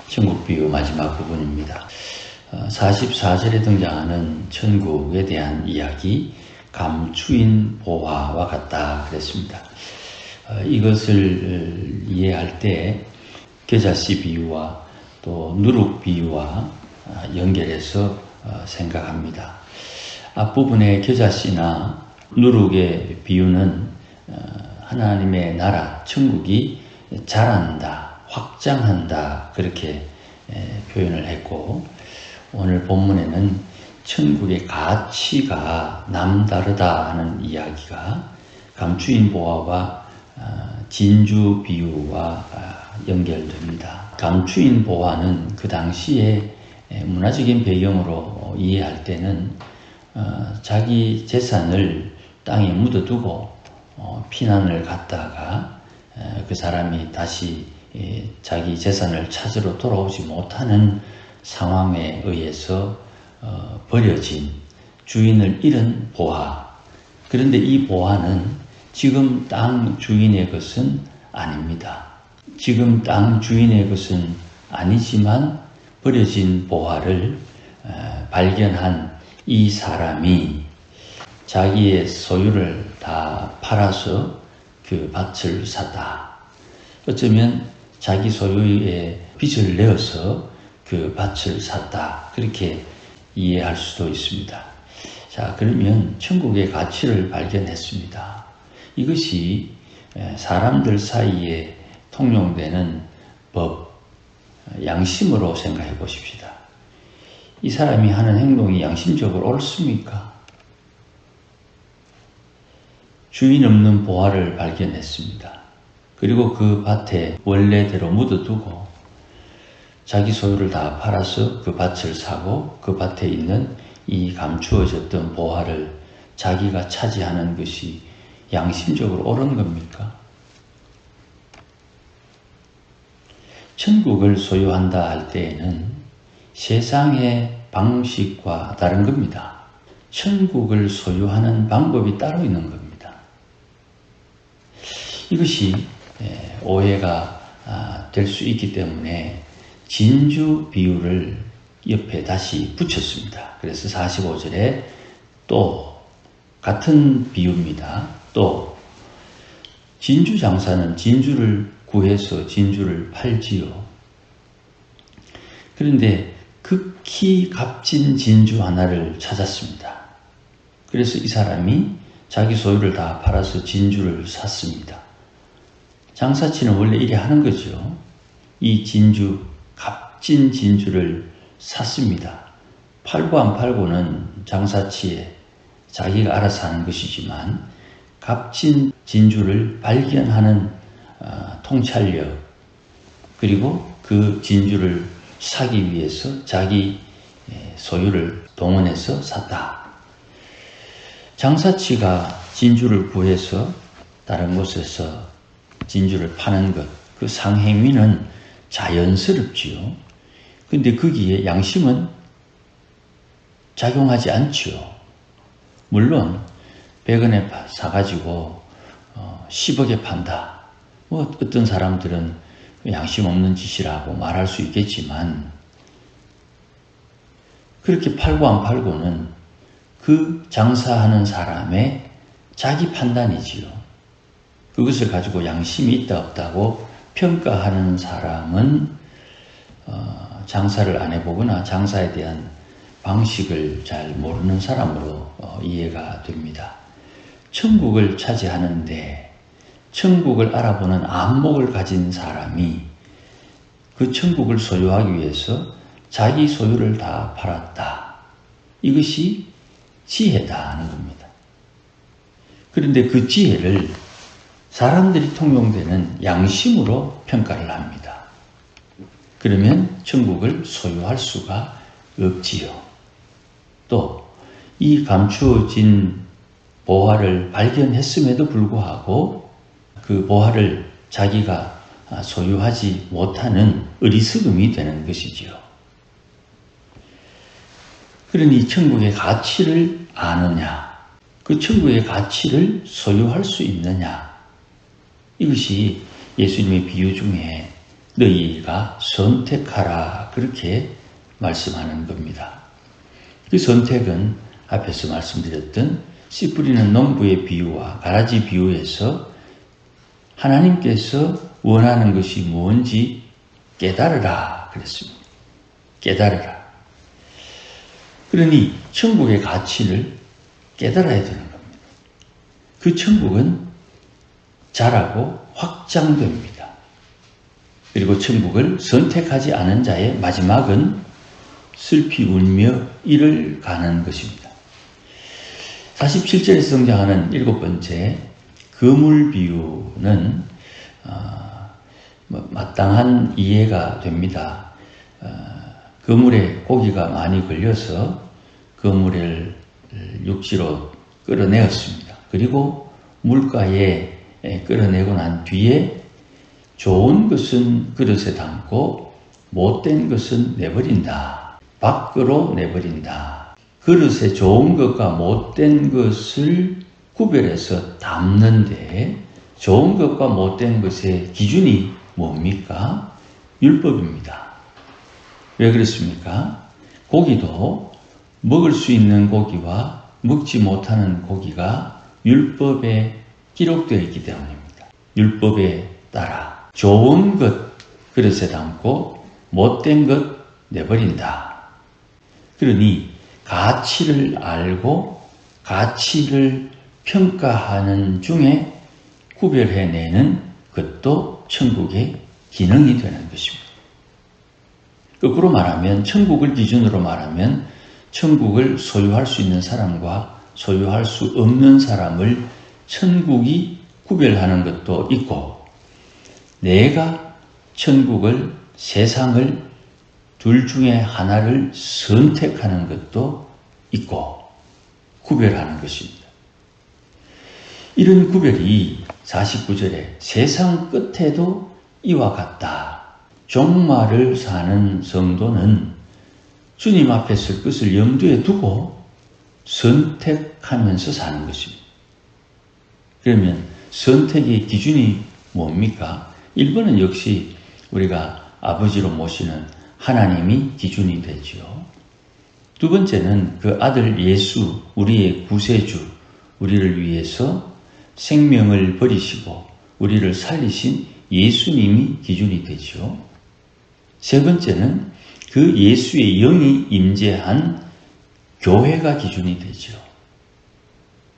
천국 비유 마지막 부분입니다. 44절에 등장하는 천국에 대한 이야기, 감추인 보화와 같다 그랬습니다. 이것을 이해할 때 겨자씨 비유와 또 누룩 비유와 연결해서 생각합니다. 앞부분의 겨자씨나 누룩의 비유는 하나님의 나라, 천국이 자란다, 확장한다 그렇게 표현을 했고, 오늘 본문에는 천국의 가치가 남다르다 하는 이야기가 감추인 보화와 진주 비유와 연결됩니다. 감추인 보화는 그 당시에 문화적인 배경으로 이해할 때는 자기 재산을 땅에 묻어두고 피난을 갔다가 그 사람이 다시 자기 재산을 찾으러 돌아오지 못하는 상황에 의해서 버려진, 주인을 잃은 보화. 그런데 이 보화는 지금 땅 주인의 것은 아닙니다. 지금 땅 주인의 것은 아니지만 버려진 보화를 발견한 이 사람이 자기의 소유를 다 팔아서 그 밭을 샀다. 어쩌면 자기 소유의 빚을 내어서 그 밭을 샀다. 그렇게 이해할 수도 있습니다. 자, 그러면 천국의 가치를 발견했습니다. 이것이 사람들 사이에 통용되는 법, 양심으로 생각해 보십시다. 이 사람이 하는 행동이 양심적으로 옳습니까? 주인 없는 보화를 발견했습니다. 그리고 그 밭에 원래대로 묻어두고 자기 소유를 다 팔아서 그 밭을 사고 그 밭에 있는 이 감추어졌던 보화를 자기가 차지하는 것이 양심적으로 옳은 겁니까? 천국을 소유한다 할 때에는 세상의 방식과 다른 겁니다. 천국을 소유하는 방법이 따로 있는 겁니다. 이것이 오해가 될 수 있기 때문에 진주 비유를 옆에 다시 붙였습니다. 그래서 45절에 또 같은 비유입니다. 또 진주 장사는 진주를 구해서 진주를 팔지요. 그런데 극히 값진 진주 하나를 찾았습니다. 그래서 이 사람이 자기 소유를 다 팔아서 진주를 샀습니다. 장사치는 원래 이래 하는 거죠. 이 진주, 값진 진주를 샀습니다. 팔고 안 팔고는 장사치에 자기가 알아서 하는 것이지만 값진 진주를 발견하는 통찰력, 그리고 그 진주를 사기 위해서 자기 소유를 동원해서 샀다. 장사치가 진주를 구해서 다른 곳에서 진주를 파는 것, 그 상행위는 자연스럽지요. 근데 거기에 양심은 작용하지 않죠. 물론 100원에 사가지고 10억에 판다. 어떤 사람들은 양심 없는 짓이라고 말할 수 있겠지만, 그렇게 팔고 안 팔고는 그 장사하는 사람의 자기 판단이지요. 그것을 가지고 양심이 있다 없다고 평가하는 사람은 장사를 안 해보거나 장사에 대한 방식을 잘 모르는 사람으로 이해가 됩니다. 천국을 차지하는데 천국을 알아보는 안목을 가진 사람이 그 천국을 소유하기 위해서 자기 소유를 다 팔았다. 이것이 지혜다 하는 겁니다. 그런데 그 지혜를 사람들이 통용되는 양심으로 평가를 합니다. 그러면 천국을 소유할 수가 없지요. 또 이 감추어진 보화를 발견했음에도 불구하고 그 보화를 자기가 소유하지 못하는 어리석음이 되는 것이지요. 그러니 천국의 가치를 아느냐, 그 천국의 가치를 소유할 수 있느냐, 이것이 예수님의 비유 중에 너희가 선택하라 그렇게 말씀하는 겁니다. 그 선택은 앞에서 말씀드렸던 씨 뿌리는 농부의 비유와 가라지 비유에서 하나님께서 원하는 것이 뭔지 깨달으라 그랬습니다. 깨달으라. 그러니 천국의 가치를 깨달아야 되는 겁니다. 그 천국은 자라고 확장됩니다. 그리고 천국을 선택하지 않은 자의 마지막은 슬피 울며 이를 가는 것입니다. 47절에서 등장하는 7번째 그물 비유는 마땅한 이해가 됩니다. 그물에 고기가 많이 걸려서 그물을 육지로 끌어내었습니다. 그리고 물가에 끌어내고 난 뒤에 좋은 것은 그릇에 담고 못된 것은 내버린다. 밖으로 내버린다. 그릇에 좋은 것과 못된 것을 구별해서 담는데 좋은 것과 못된 것의 기준이 뭡니까? 율법입니다. 왜 그렇습니까? 고기도 먹을 수 있는 고기와 먹지 못하는 고기가 율법에 기록되어 있기 때문입니다. 율법에 따라 좋은 것 그릇에 담고 못된 것 내버린다. 그러니 가치를 알고 가치를 평가하는 중에 구별해내는 것도 천국의 기능이 되는 것입니다. 거꾸로 말하면 천국을 기준으로 말하면 천국을 소유할 수 있는 사람과 소유할 수 없는 사람을 천국이 구별하는 것도 있고 내가 천국을 세상을 둘 중에 하나를 선택하는 것도 있고 구별하는 것입니다. 이런 구별이 49절에 세상 끝에도 이와 같다. 종말을 사는 성도는 주님 앞에 설 것을 염두에 두고 선택하면서 사는 것입니다. 그러면 선택의 기준이 뭡니까? 1번은 역시 우리가 아버지로 모시는 하나님이 기준이 되죠. 두 번째는 그 아들 예수, 우리의 구세주, 우리를 위해서 생명을 버리시고 우리를 살리신 예수님이 기준이 되죠. 세 번째는 그 예수의 영이 임재한 교회가 기준이 되죠.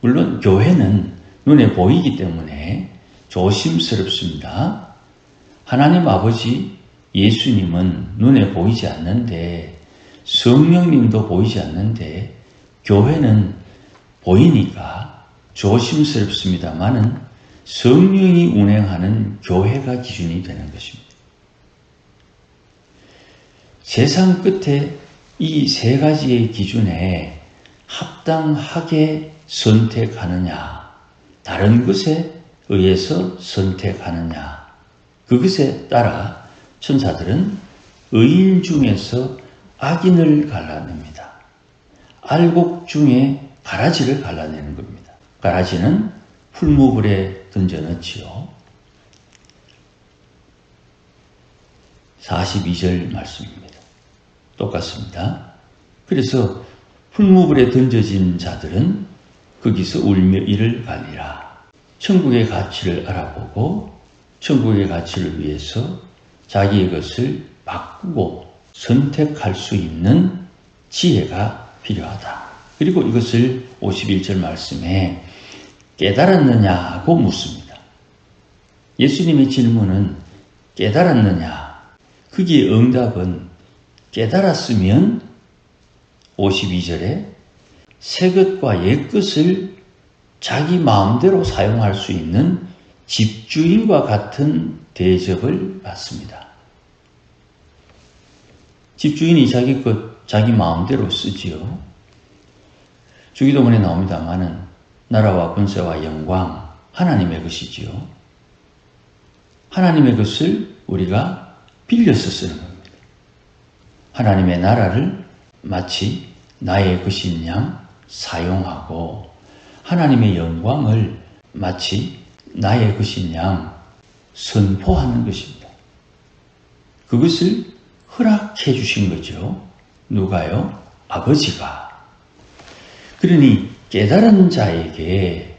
물론 교회는 눈에 보이기 때문에 조심스럽습니다. 하나님 아버지 예수님은 눈에 보이지 않는데 성령님도 보이지 않는데 교회는 보이니까 조심스럽습니다만은 성령이 운행하는 교회가 기준이 되는 것입니다. 세상 끝에 이 세 가지의 기준에 합당하게 선택하느냐, 다른 것에 의해서 선택하느냐, 그것에 따라 천사들은 의인 중에서 악인을 갈라냅니다. 알곡 중에 가라지를 갈라내는 겁니다. 가라지는 풀무불에 던져넣지요. 42절 말씀입니다. 똑같습니다. 그래서 풀무불에 던져진 자들은 거기서 울며 이를 갈리라. 천국의 가치를 알아보고 천국의 가치를 위해서 자기의 것을 바꾸고 선택할 수 있는 지혜가 필요하다. 그리고 이것을 51절 말씀에 깨달았느냐고 묻습니다. 예수님의 질문은 깨달았느냐? 거기에 응답은 깨달았으면 52절에 새 것과 옛 것을 자기 마음대로 사용할 수 있는 집주인과 같은 대접을 받습니다. 집주인이 자기 것, 자기 마음대로 쓰지요. 주기도문에 나옵니다마는 나라와 권세와 영광 하나님의 것이지요. 하나님의 것을 우리가 빌려서 쓰는 겁니다. 하나님의 나라를 마치 나의 것인 양 사용하고 하나님의 영광을 마치 나의 것인 양 선포하는 것입니다. 그것을 허락해 주신 거죠. 누가요? 아버지가. 그러니 깨달은 자에게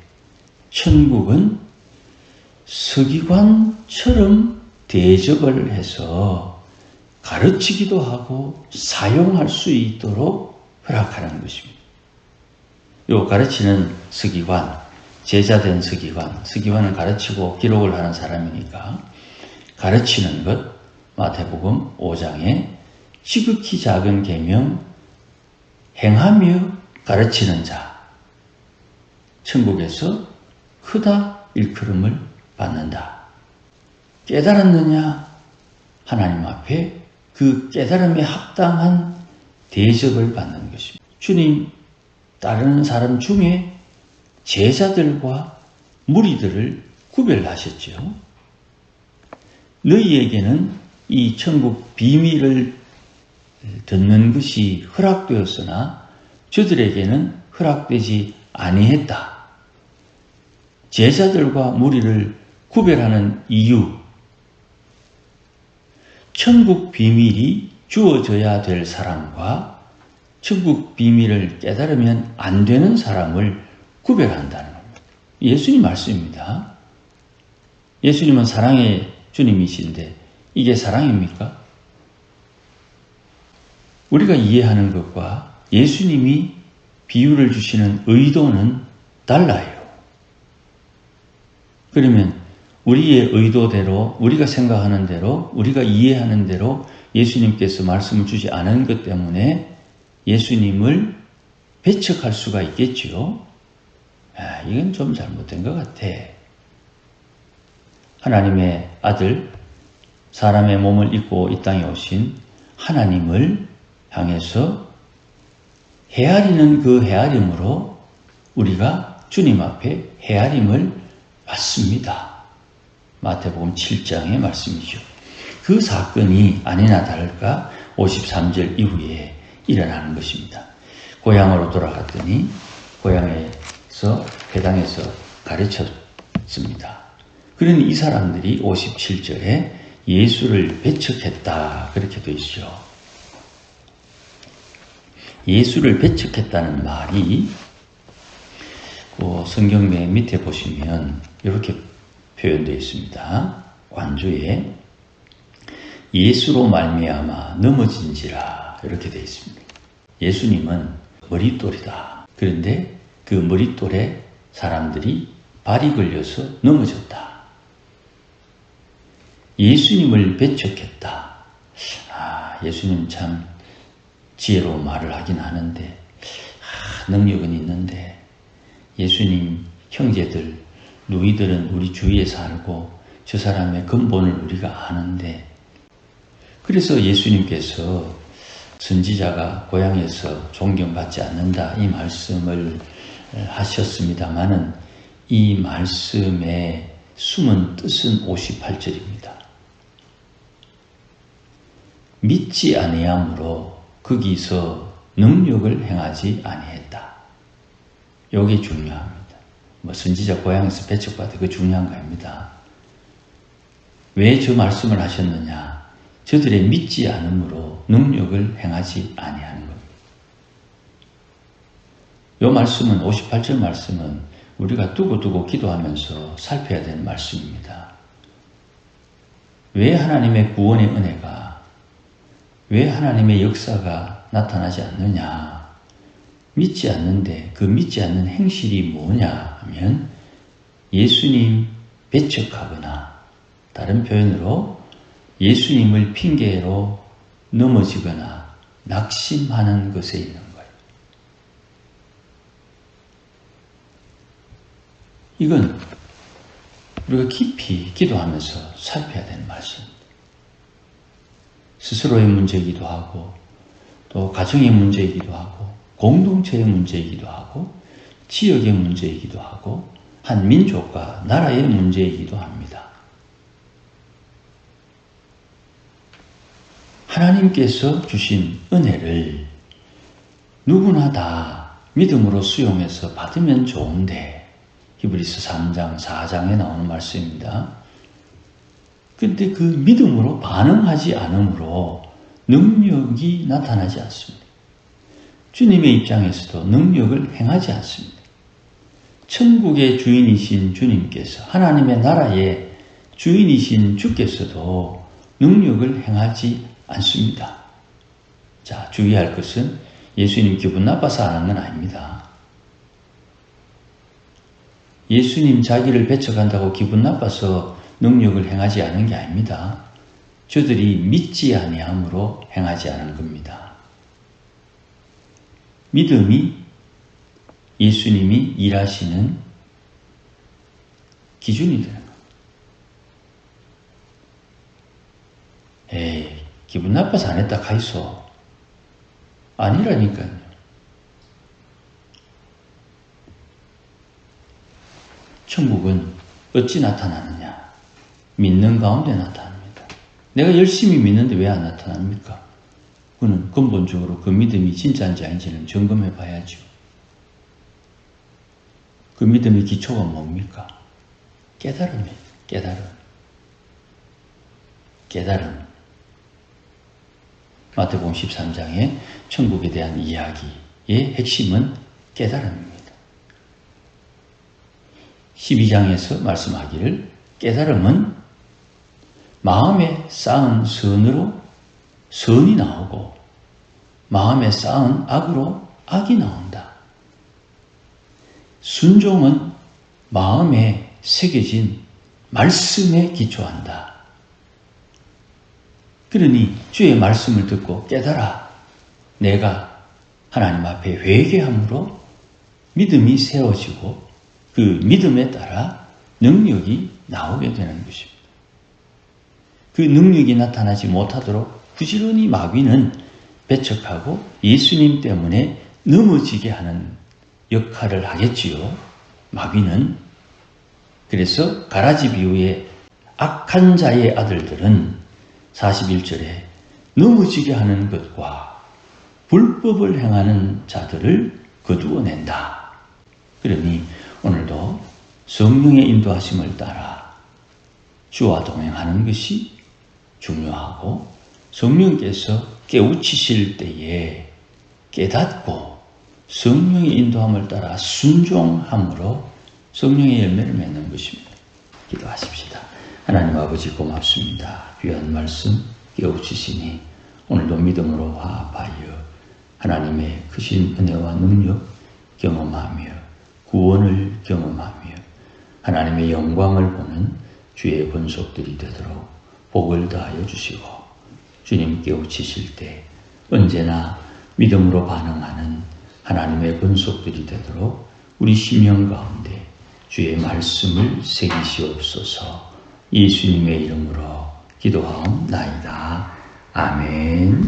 천국은 서기관처럼 대접을 해서 가르치기도 하고 사용할 수 있도록 허락하는 것입니다. 요 가르치는 서기관, 제자된 서기관은 가르치고 기록을 하는 사람이니까 가르치는 것, 마태복음 5장에 지극히 작은 계명 행하며 가르치는 자, 천국에서 크다 일컬음을 받는다. 깨달았느냐? 하나님 앞에 그 깨달음에 합당한 대접을 받는 것입니다. 주님 따르는 사람 중에 제자들과 무리들을 구별하셨죠. 너희에게는 이 천국 비밀을 듣는 것이 허락되었으나 저들에게는 허락되지 아니했다. 제자들과 무리를 구별하는 이유, 천국 비밀이 주어져야 될 사람과 천국 비밀을 깨달으면 안 되는 사람을 구별한다는 겁니다. 예수님 말씀입니다. 예수님은 사랑의 주님이신데 이게 사랑입니까? 우리가 이해하는 것과 예수님이 비유를 주시는 의도는 달라요. 그러면 우리의 의도대로, 우리가 생각하는 대로, 우리가 이해하는 대로 예수님께서 말씀을 주지 않은 것 때문에 예수님을 배척할 수가 있겠지요. 이건 좀 잘못된 것 같아. 하나님의 아들, 사람의 몸을 입고 이 땅에 오신 하나님을 향해서 헤아리는 그 헤아림으로 우리가 주님 앞에 헤아림을 받습니다. 마태복음 7장의 말씀이죠. 그 사건이 아니나 다를까 53절 이후에 일어나는 것입니다. 고향으로 돌아갔더니 고향에서 회당에서 가르쳤습니다. 그러니 이 사람들이 57절에 예수를 배척했다 그렇게 되어 있죠. 예수를 배척했다는 말이 그 성경 맨 밑에 보시면 이렇게 표현되어 있습니다. 관주에 예수로 말미암아 넘어진지라 이렇게 되어 있습니다. 예수님은 머릿돌이다. 그런데 그 머릿돌에 사람들이 발이 걸려서 넘어졌다. 예수님을 배척했다. 예수님 참 지혜로운 말을 하긴 하는데 능력은 있는데 예수님 형제들 누이들은 우리 주위에 살고 저 사람의 근본을 우리가 아는데 그래서 예수님께서 선지자가 고향에서 존경받지 않는다 이 말씀을 하셨습니다마는 이 말씀의 숨은 뜻은 58절입니다. 믿지 아니함으로 거기서 능력을 행하지 아니했다. 이게 중요합니다. 선지자 고향에서 배척받아 그 중요한 거입니다. 왜 저 말씀을 하셨느냐? 저들의 믿지 않음으로 능력을 행하지 아니하는 겁니다. 이 말씀은 58절 말씀은 우리가 두고두고 기도하면서 살펴야 되는 말씀입니다. 왜 하나님의 구원의 은혜가 왜 하나님의 역사가 나타나지 않느냐? 믿지 않는데 그 믿지 않는 행실이 뭐냐 하면 예수님 배척하거나 다른 표현으로 예수님을 핑계로 넘어지거나 낙심하는 것에 있는 거예요. 이건 우리가 깊이 기도하면서 살펴야 되는 말씀입니다. 스스로의 문제이기도 하고 또 가정의 문제이기도 하고 공동체의 문제이기도 하고 지역의 문제이기도 하고 한 민족과 나라의 문제이기도 합니다. 하나님께서 주신 은혜를 누구나 다 믿음으로 수용해서 받으면 좋은데 히브리서 3장 4장에 나오는 말씀입니다. 근데 그 믿음으로 반응하지 않으므로 능력이 나타나지 않습니다. 주님의 입장에서도 능력을 행하지 않습니다. 천국의 주인이신 주님께서, 하나님의 나라의 주인이신 주께서도 능력을 행하지 않습니다. 자, 주의할 것은 예수님 기분 나빠서 안 하는 건 아닙니다. 예수님 자기를 배척한다고 기분 나빠서 능력을 행하지 않은 게 아닙니다. 저들이 믿지 아니함으로 행하지 않은 겁니다. 믿음이 예수님이 일하시는 기준이 되는 겁니다. 에이, 기분 나빠서 안 했다 가있어. 아니라니까요. 천국은 어찌 나타나느냐? 믿는 가운데 나타납니다. 내가 열심히 믿는데 왜 안 나타납니까? 그는 근본적으로 그 믿음이 진짜인지 아닌지는 점검해 봐야죠. 그 믿음의 기초가 뭡니까? 깨달음이에요. 깨달음. 마태복음 13장의 천국에 대한 이야기의 핵심은 깨달음입니다. 12장에서 말씀하기를 깨달음은 마음에 쌓은 선으로 선이 나오고 마음에 쌓은 악으로 악이 나온다. 순종은 마음에 새겨진 말씀에 기초한다. 그러니 주의 말씀을 듣고 깨달아 내가 하나님 앞에 회개함으로 믿음이 세워지고 그 믿음에 따라 능력이 나오게 되는 것입니다. 그 능력이 나타나지 못하도록 부지런히 마귀는 배척하고 예수님 때문에 넘어지게 하는 역할을 하겠지요. 마귀는. 그래서 가라지 비유의 악한 자의 아들들은 41절에 넘어지게 하는 것과 불법을 행하는 자들을 거두어낸다. 그러니 오늘도 성령의 인도하심을 따라 주와 동행하는 것이 중요하고 성령께서 깨우치실 때에 깨닫고 성령의 인도함을 따라 순종함으로 성령의 열매를 맺는 것입니다. 기도하십시다. 하나님 아버지 고맙습니다. 귀한 말씀 깨우치시니 오늘도 믿음으로 화합하여 하나님의 크신 은혜와 능력 경험하며 구원을 경험하며 하나님의 영광을 보는 주의 본속들이 되도록 복을 다하여 주시고 주님 깨우치실 때 언제나 믿음으로 반응하는 하나님의 본속들이 되도록 우리 심령 가운데 주의 말씀을 새기시옵소서. 예수님의 이름으로 기도하옵나이다. 아멘.